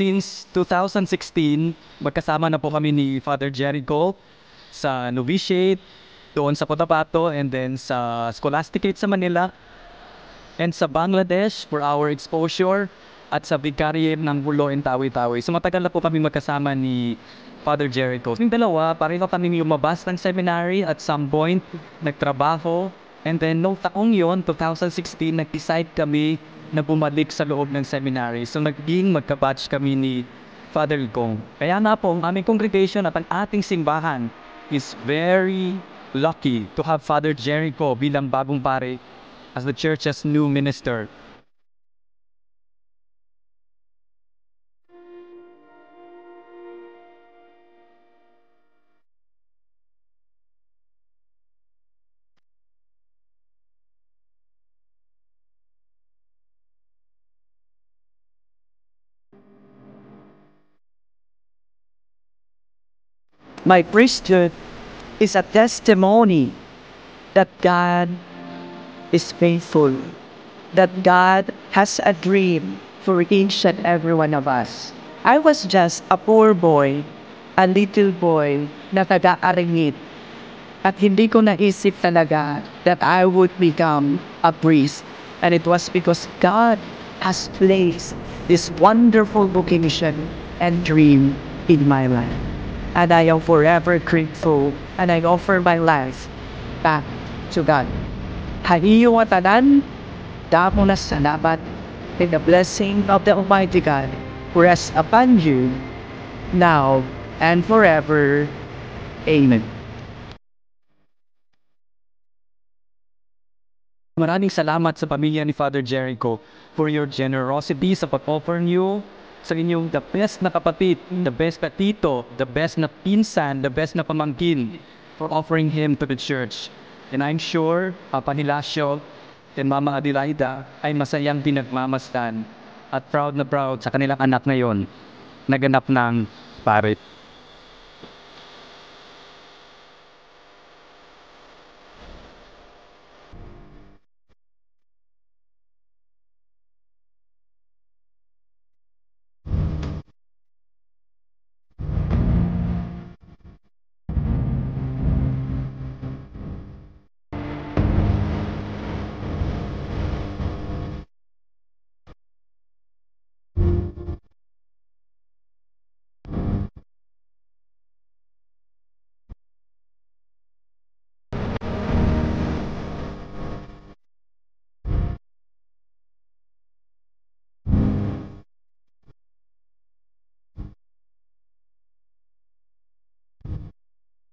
since 2016, magkasama na po kami ni Father Jericho sa novitiate, doon sa Cotabato, and then sa Scholasticate sa Manila, and sa Bangladesh for our exposure, at sa Vicariate ng Bulo and Tawi-Tawi. So matagal na po kami magkasama ni Father Jericho. Yung dalawa, pareho kami lumabas ng seminary at some point, nagtrabaho, and then noong taong yon, 2016, nag-decide kami na bumalik sa loob ng seminary. So naging magka-batch kami ni Father Gong. Kaya nga po, ang aming congregation at ang ating simbahan is very lucky to have Father Jericho bilang bagong pare as the church's new minister. My priesthood is a testimony that God is faithful, that God has a dream for each and every one of us. I was just a poor boy, a little boy na nag-aaringit, at hindi ko naisip talaga that I would become a priest. And it was because God has placed this wonderful vocation and dream in my life. And I am forever grateful, and I offer my life back to God. Haniyo wa tanan, damo na salamat, and the blessing of the Almighty God rest upon you, now and forever. Amen. Maraming salamat sa pamilya ni Father Jericho for your generosity sa pag-offer niyo sa inyong the best na kapatid, the best na tito, the best na pinsan, the best na pamangkin for offering him to the church. And I'm sure Papa Hilasio and Mama Adelaida ay masayang pinagmamasdan at proud na proud sa kanilang anak ngayon na ganap ng pare.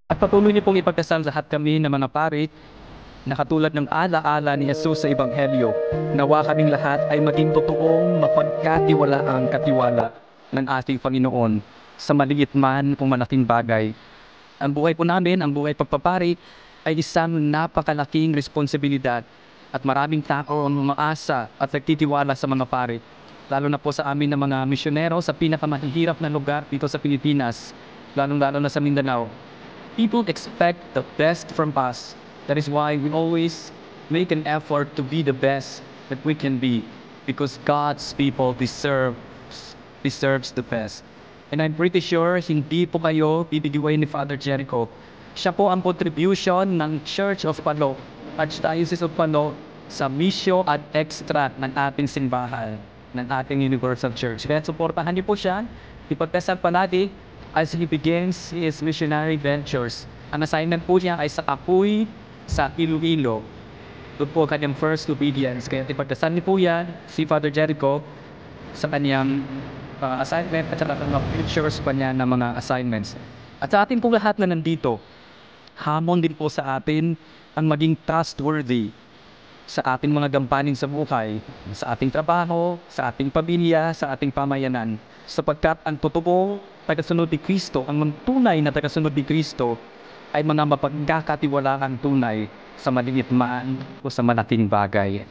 At patuloy niyo pong ipagdasal lahat kami ng mga pari na katulad ng ala-ala ni Jesus sa Ebanghelyo, nawa kaming lahat ay maging totoong mapagkatiwalaang katiwala ng ating Panginoon sa maliit man o malaking bagay. Ang buhay po namin, ang buhay pagpapari, ay isang napakalaking responsibilidad at maraming tao ang umaasa at nagtitiwala sa mga pari. Lalo na po sa amin ng mga misyonero sa pinakamahihirap na lugar dito sa Pilipinas, lalo-lalo na sa Mindanao. People expect the best from us. That is why we always make an effort to be the best that we can be, because God's people deserves the best. And I'm pretty sure hindi po kayo bibigyan ni Father Jericho. Siya po ang contribution ng Church of Palo at Diocese of Palo sa misyo at extra ng ating simbahan, ng ating Universal Church. Kaya supportahan niyo po siya, ipagdasal pa natin as he begins his missionary ventures. Ang assignment po niya ay sa Kapuy, sa Iloilo. Doon po kanyang first obedience. Kaya ipagdasal niyo po yan, si Father Jericho, sa kanyang assignment at sa mga futures pa niya ng mga assignments. At sa atin po lahat na nandito, hamon din po sa atin ang maging trustworthy sa ating mga gampanin sa buhay, sa ating trabaho, sa ating pamilya, sa ating pamayanan. Sapagkat ang totoong tagasunod ni Kristo, ang tunay na tagasunod ni Kristo, ay mga mapagkakatiwalaang tunay sa maliit man o sa malaking bagay.